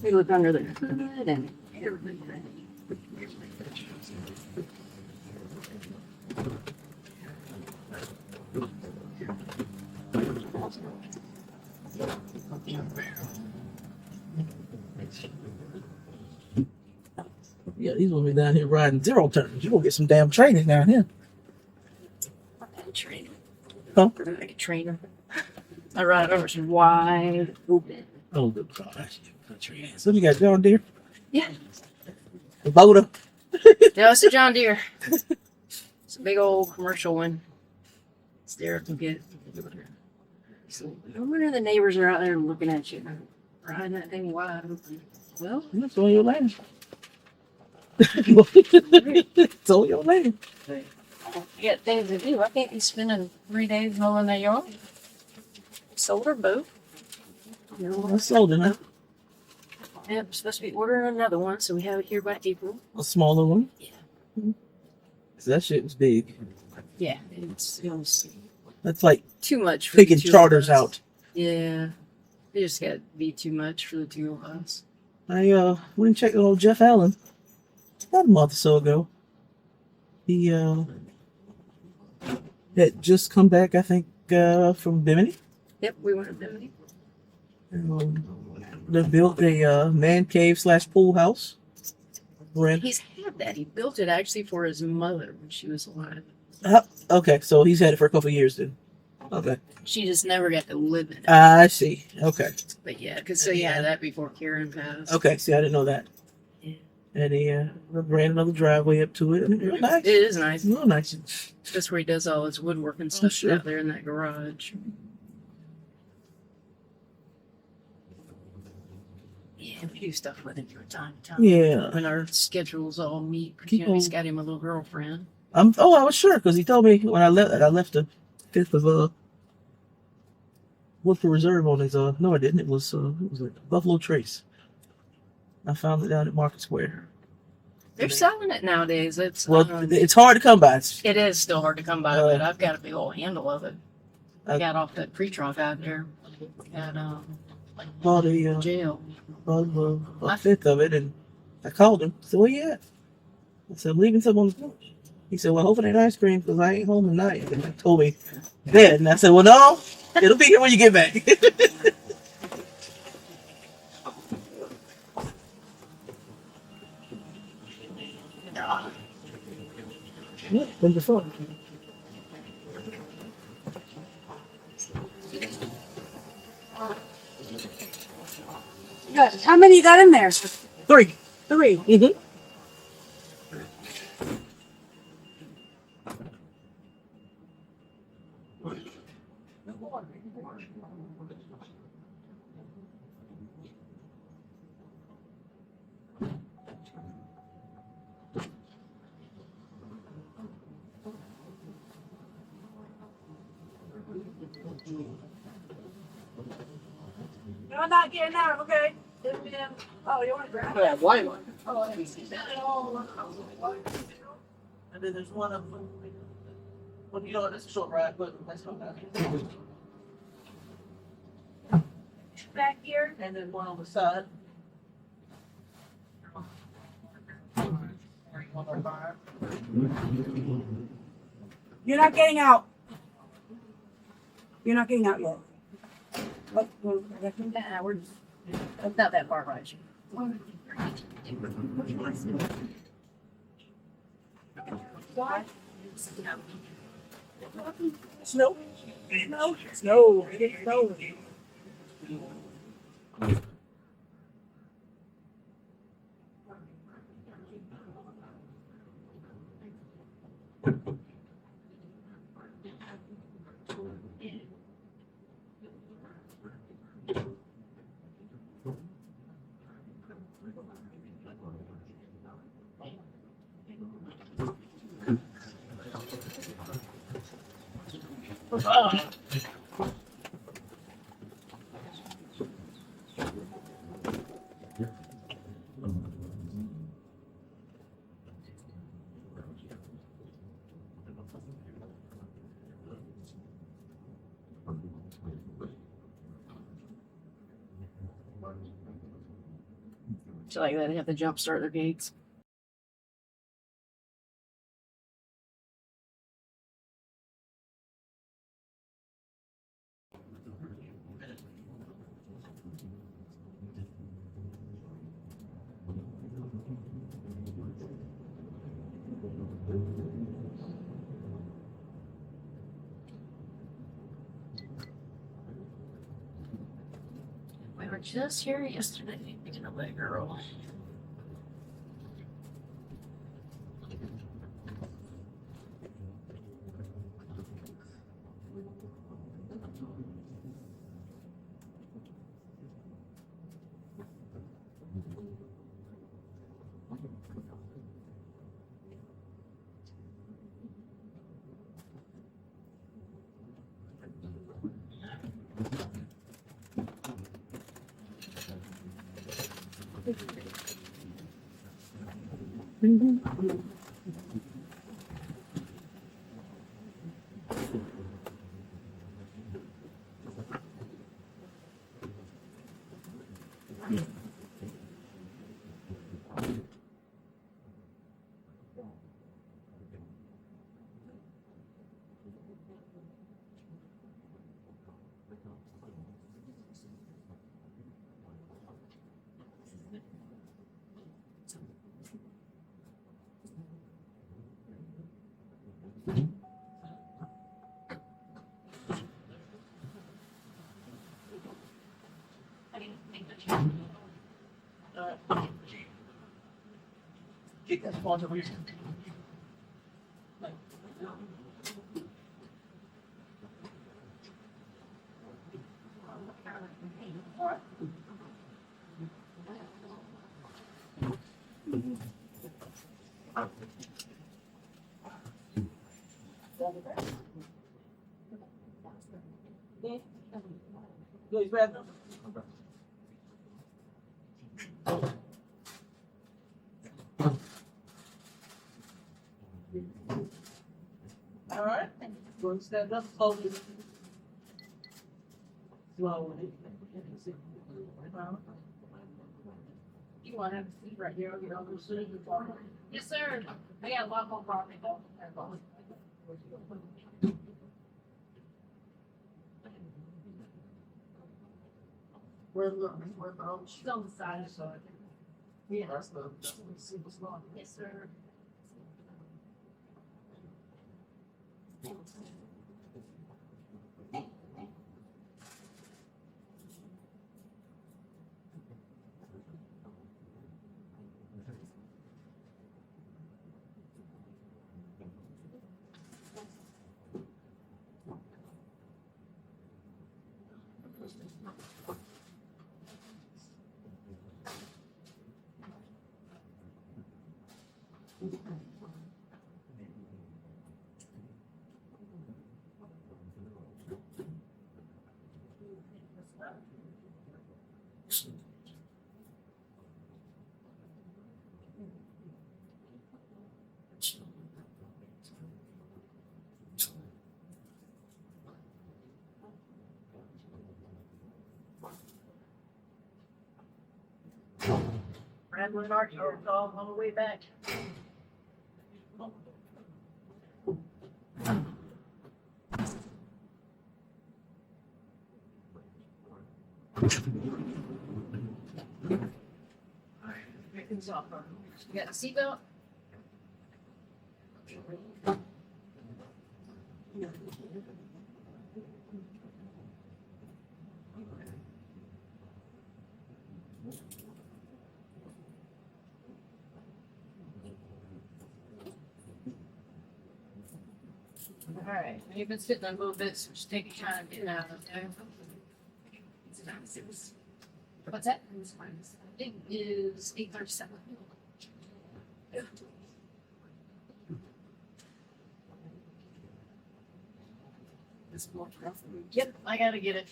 S5: We look under the hood and everything.
S2: Yeah, these will be down here riding zero turns. You gonna get some damn training down here.
S5: Trainer.
S2: Huh?
S5: Like a trainer. I ride over some wide open.
S2: Oh, good gosh. So you got John Deere?
S5: Yeah.
S2: A Boda?
S5: No, it's a John Deere. It's a big old commercial one. It's there to get. So, I wonder if the neighbors are out there looking at you. Riding that thing wide open. Well,
S2: It's on your land. It's on your land.
S5: I got things to do. I can't be spending 3 days mowing that yard. Sold our boat.
S2: I sold it, huh?
S5: Yeah, I'm supposed to be ordering another one, so we have it here by April.
S2: A smaller one.
S5: Yeah.
S2: So that shit was big.
S5: Yeah, it was
S2: That's like
S5: too much for
S2: taking
S5: the two of
S2: charters
S5: us.
S2: out.
S5: Yeah, it just got to be too much for the two of us.
S2: I went and checked on old Jeff Allen about a month or so ago. He had just come back, I think, from Bimini.
S5: Yep, we went to Bimini.
S2: They built a man cave / pool house. Rent.
S5: He's had that. He built it actually for his mother when she was alive.
S2: Okay, so he's had it for a couple of years then. Okay.
S5: She just never got to live in it.
S2: I see. Okay.
S5: But yeah, because so yeah, that before Karen passed.
S2: Okay, see, I didn't know that.
S5: Yeah.
S2: And he ran another driveway up to it. And it was nice.
S5: It is nice.
S2: Real nice.
S5: That's where he does all his woodworking stuff
S2: sure.
S5: out there in that garage. Yeah, we do stuff with him from time to time.
S2: Yeah.
S5: When our schedules all meet, 'cause, you know, he's got him a little girlfriend.
S2: I was sure because he told me when I left the 5th of Woodford Reserve on his no, I didn't. It was like Buffalo Trace. I found it down at Market Square.
S5: They're selling it nowadays. It's
S2: It's hard to come by.
S5: it is still hard to come by, but I've got a big old handle of it. I got off that pre-trunk out there at
S2: Bought a
S5: jail.
S2: a fifth of it, and I called him. I said, "Where you at?" I said, "I'm leaving some on the porch." He said, "Well, hopefully it ain't ice cream because I ain't home tonight." And he told me that, and I said, "Well, no, it'll be here when you get back." Yeah, been before.
S6: Good. How many you got in there?
S2: 3. Mm-hmm.
S6: No, I'm not getting out, okay? Oh, you want to grab it?
S2: Yeah, white one.
S6: Oh, let me see that.
S2: And then there's one of them. Well, you know what? That's a short ride, but that's not bad.
S6: Back here.
S2: And then one on the side.
S6: You're not getting out. You're not getting out yet. What?
S5: Yeah, we're not that far, right?
S6: Snow. Snow. Snow. Snow.
S5: So like that, they have to jump start their gates. We were just here yesterday picking up that girl.
S2: Keep that spot over here.
S6: No, he's bad. All right. Go and stand up slowly. Slowly.
S3: You want to have a seat right here? You know, yes, sir. I got a lot more property though.
S2: Where's the
S3: She's on the side.
S2: yeah, that's the super slot.
S3: Yes, sir.
S5: Rambling Archer on the way back. You got a seatbelt? All right, you've been sitting a little bit, so just take your time getting out of there. What's that? It is 8:37. Yep, I gotta get it.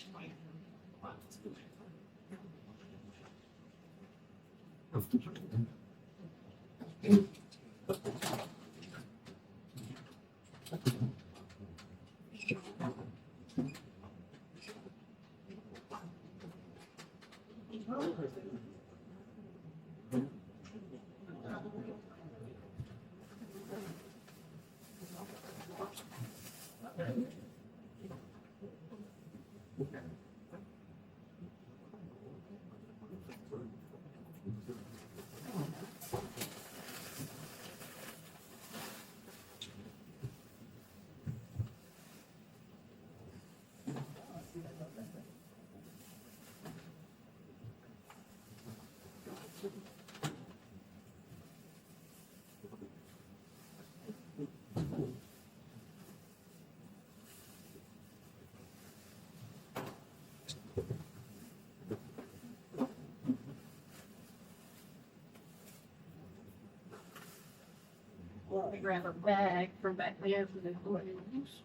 S5: I grab a bag from back there for the balloons.